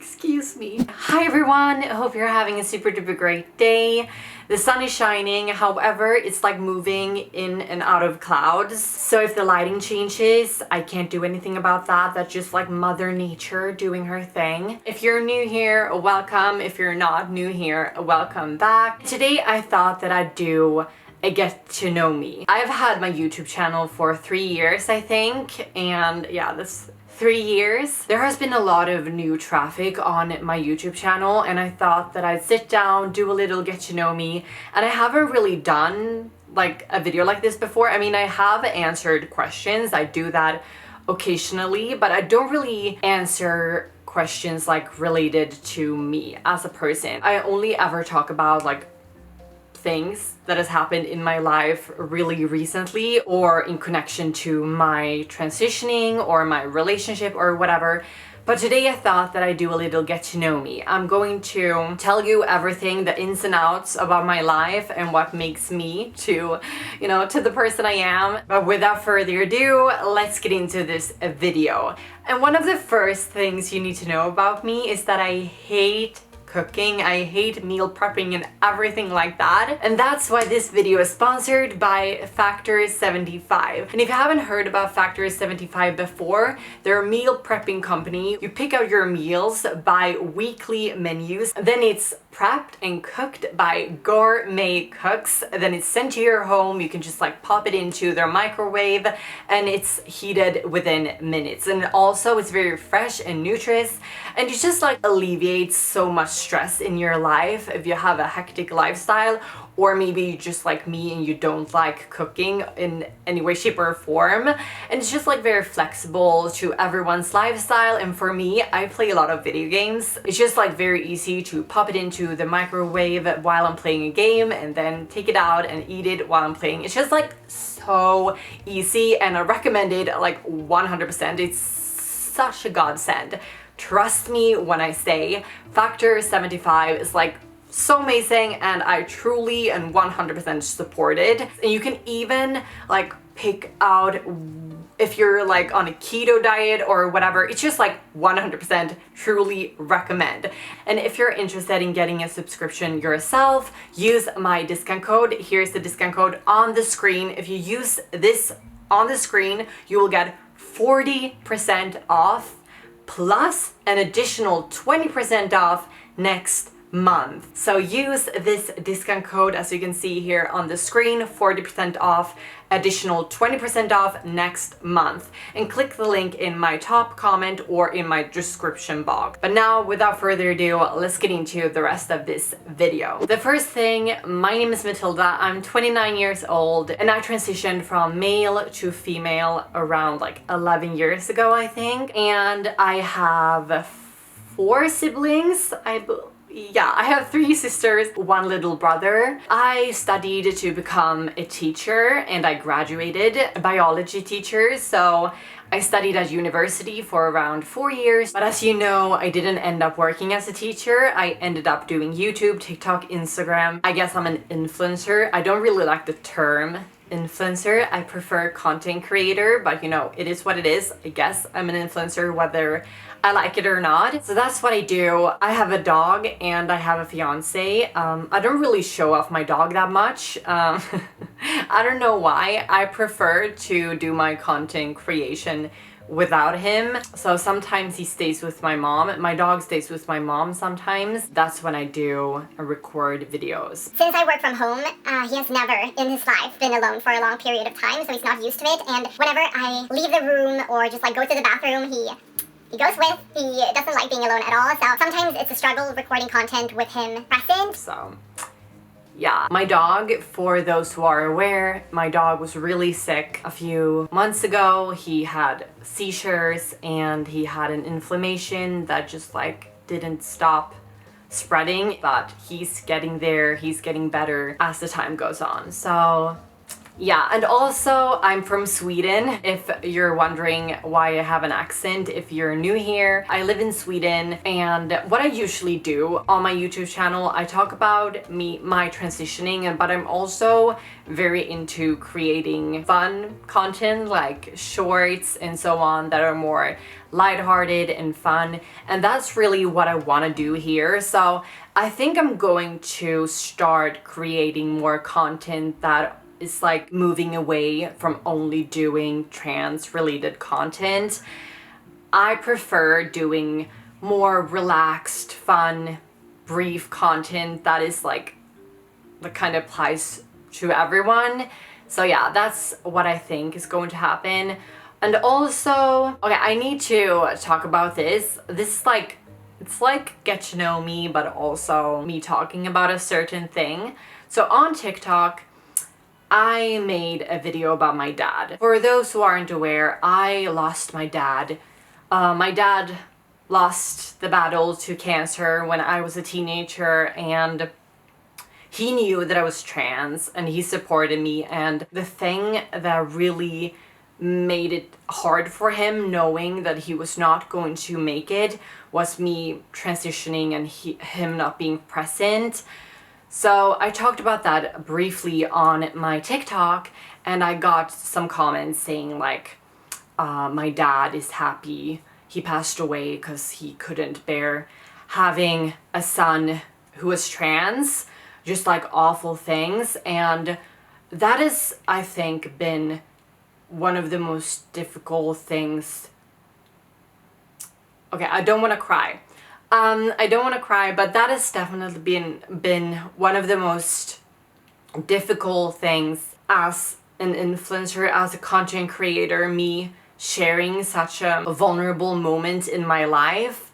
Excuse me. Hi everyone, I hope you're having a super duper great day. The sun is shining, however, it's like moving in and out of clouds. So if the lighting changes, I can't do anything about that. That's just like Mother Nature doing her thing. If you're new here, welcome. If you're not new here, welcome back. Today I thought that I'd do a get to know me. I've had my YouTube channel for 3 years, I think, and yeah, that's 3 years. There has been a lot of new traffic on my YouTube channel, and I thought that I'd sit down, do a little get to know me, and I haven't really done like a video like this before. I mean, I have answered questions, I do that occasionally, but I don't really answer questions like related to me as a person. I only ever talk about like things that has happened in my life really recently or in connection to my transitioning or my relationship or whatever. But today I thought that I'd do a little get to know me. I'm going to tell you everything, the ins and outs about my life and what makes me to the person I am. But without further ado, let's get into this video. And one of the first things you need to know about me is that I hate cooking. I hate meal prepping and everything like that. And that's why this video is sponsored by Factor 75. And if you haven't heard about Factor 75 before, they're a meal prepping company. You pick out your meals by weekly menus, then it's prepped and cooked by gourmet cooks. Then it's sent to your home. You can just like pop it into their microwave and it's heated within minutes. And also it's very fresh and nutritious, and it just like alleviates so much stress in your life if you have a hectic lifestyle, or maybe you just like me and you don't like cooking in any way, shape or form. And it's just like very flexible to everyone's lifestyle. And for me, I play a lot of video games. It's just like very easy to pop it into the microwave while I'm playing a game and then take it out and eat it while I'm playing. It's just like so easy, and I recommend it like 100%. It's such a godsend. Trust me when I say Factor 75 is like so amazing, and I truly and 100% support it. And you can even like pick out if you're like on a keto diet or whatever. It's just like 100% truly recommend. And if you're interested in getting a subscription yourself, use my discount code. Here's the discount code on the screen. If you use this on the screen, you will get 40% off plus an additional 20% off next month. So use this discount code as you can see here on the screen, 40% off, additional 20% off next month, and click the link in my top comment or in my description box. But now, without further ado, let's get into the rest of this video. The first thing, my name is Mathilda. I'm 29 years old, and I transitioned from male to female around like 11 years ago, I think. And I have 4 siblings, I have 3 sisters, 1 little brother. I studied to become a teacher and I graduated a biology teacher. So I studied at university for around 4 years. But as you know, I didn't end up working as a teacher. I ended up doing YouTube, TikTok, Instagram. I guess I'm an influencer. I don't really like the term influencer. I prefer content creator, but it is what it is. I guess I'm an influencer whether I like it or not. So that's what I do. I have a dog and I have a fiance. I don't really show off my dog that much. I don't know why. I prefer to do my content creation without him. So sometimes he stays with my mom. My dog stays with my mom sometimes. That's when I do record videos. Since I work from home, he has never in his life been alone for a long period of time, so he's not used to it. And whenever I leave the room or just like go to the bathroom, he goes with. He doesn't like being alone at all, so sometimes it's a struggle recording content with him present. So yeah, my dog, for those who are aware, my dog was really sick a few months ago. He had seizures and he had an inflammation that just like didn't stop spreading, but he's getting there, he's getting better as the time goes on. So Yeah, and also I'm from Sweden, if you're wondering why I have an accent, if you're new here. I live in Sweden, and what I usually do on my YouTube channel, I talk about my transitioning, but I'm also very into creating fun content like shorts and so on that are more lighthearted and fun, and that's really what I want to do here. So I think I'm going to start creating more content that is like moving away from only doing trans related content. I prefer doing more relaxed, fun, brief content that is like that kind of applies to everyone. So yeah, that's what I think is going to happen. And also, okay, I need to talk about this. This is like, it's like get to know me, but also me talking about a certain thing. So on TikTok, I made a video about my dad. For those who aren't aware, I lost my dad. My dad lost the battle to cancer when I was a teenager, and he knew that I was trans and he supported me. And the thing that really made it hard for him, knowing that he was not going to make it, was me transitioning and him not being present. So I talked about that briefly on my TikTok, and I got some comments saying like, my dad is happy he passed away because he couldn't bear having a son who was trans, just like awful things. And that is, I think, been one of the most difficult things. Okay, I don't want to cry. I don't want to cry, but that has definitely been one of the most difficult things as an influencer, as a content creator, me sharing such a vulnerable moment in my life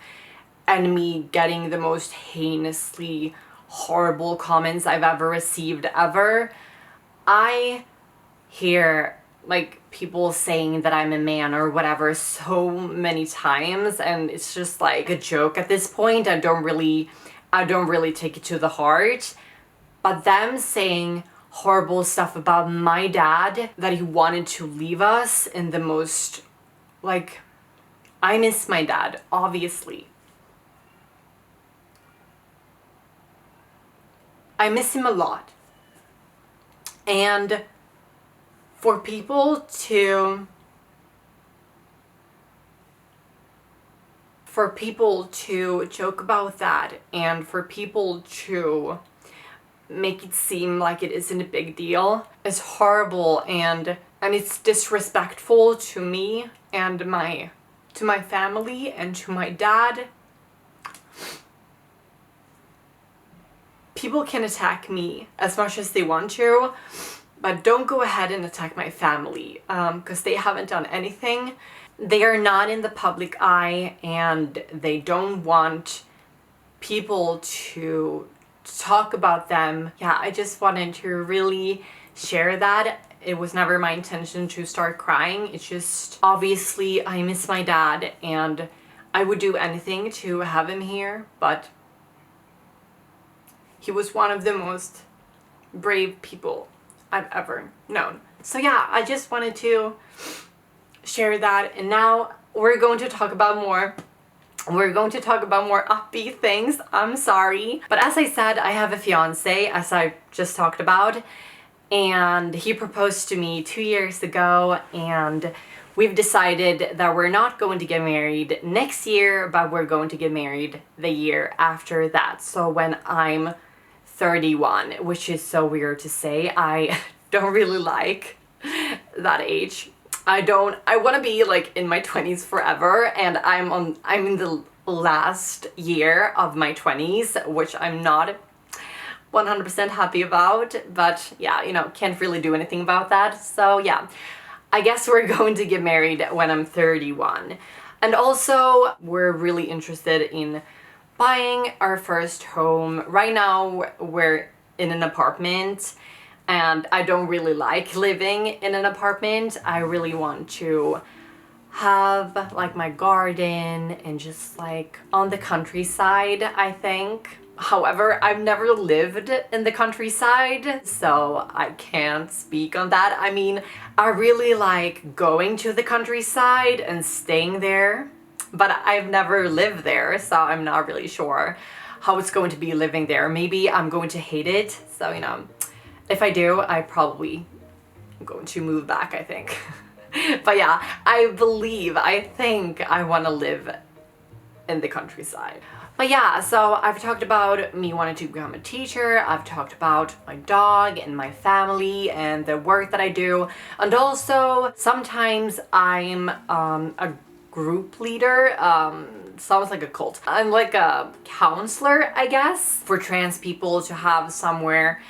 and me getting the most heinously horrible comments I've ever received ever. I hear like people saying that I'm a man or whatever so many times, and it's just like a joke at this point. I don't really take it to the heart. But them saying horrible stuff about my dad, that he wanted to leave us in the most, like, I miss my dad, obviously. I miss him a lot. And for people to joke about that, and for people to make it seem like it isn't a big deal, is horrible, and it's disrespectful to me and to my family and to my dad. People can attack me as much as they want to, but don't go ahead and attack my family, because they haven't done anything. They are not in the public eye, and they don't want people to talk about them. Yeah, I just wanted to really share that. It was never my intention to start crying. It's just, obviously, I miss my dad, and I would do anything to have him here, but he was one of the most brave people I've ever known. So yeah, I just wanted to share that, and now we're going to talk about more upbeat things. I'm sorry. But as I said, I have a fiance, as I just talked about, and he proposed to me 2 years ago, and we've decided that we're not going to get married next year, but we're going to get married the year after that. So when I'm 31, which is so weird to say. I don't really like that age. I want to be like in my 20s forever, and I'm in the last year of my 20s, which I'm not 100% happy about, but yeah, you know, can't really do anything about that. So yeah, I guess we're going to get married when I'm 31. And also, we're really interested in buying our first home. Right now, we're in an apartment, and I don't really like living in an apartment. I really want to have like my garden and just like on the countryside, I think. However, I've never lived in the countryside, so I can't speak on that. I mean, I really like going to the countryside and staying there, but I've never lived there, so I'm not really sure how it's going to be living there. Maybe I'm going to hate it, so you know, if I do, I probably am going to move back, I think. But yeah, I think I want to live in the countryside. But yeah, so I've talked about me wanting to become a teacher, I've talked about my dog and my family and the work that I do, and also sometimes I'm a group leader, sounds like a cult. I'm like a counselor, I guess, for trans people to have somewhere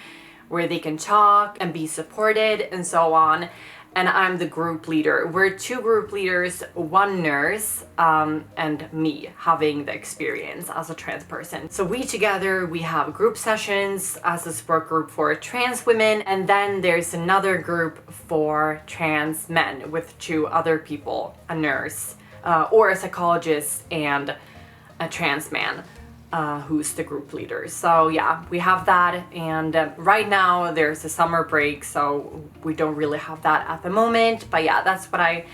where they can talk and be supported and so on. And I'm the group leader. We're 2 group leaders, 1 nurse, and me having the experience as a trans person. So we together, we have group sessions as a support group for trans women, and then there's another group for trans men with 2 other people, a nurse, or a psychologist and a trans man. Who's the group leader. So yeah, we have that, and right now there's a summer break, so we don't really have that at the moment, but yeah, that's what I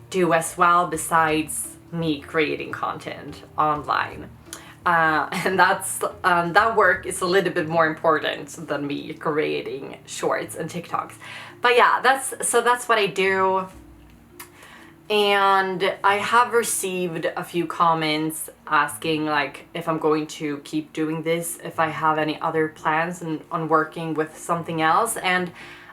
do as well besides me creating content online. And that work is a little bit more important than me creating shorts and TikToks. But yeah, that's what I do. And I have received a few comments asking like if I'm going to keep doing this, if I have any other plans on working with something else. And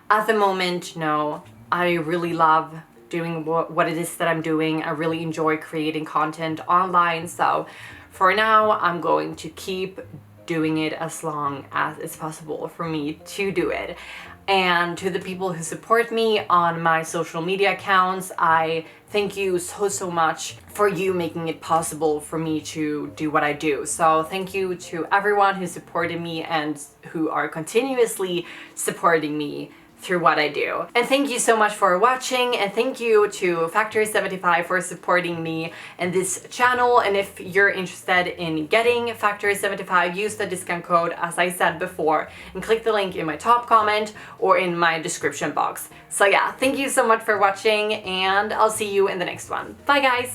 at the moment, no, I really love doing what it is that I'm doing. I really enjoy creating content online. So for now, I'm going to keep doing it as long as it's possible for me to do it. And to the people who support me on my social media accounts, I thank you so much for you making it possible for me to do what I do. So thank you to everyone who supported me and who are continuously supporting me through what I do. And thank you so much for watching, and thank you to Factory 75 for supporting me and this channel. And if you're interested in getting Factory 75, use the discount code as I said before, and click the link in my top comment or in my description box. So yeah, thank you so much for watching, and I'll see you in the next one. Bye guys!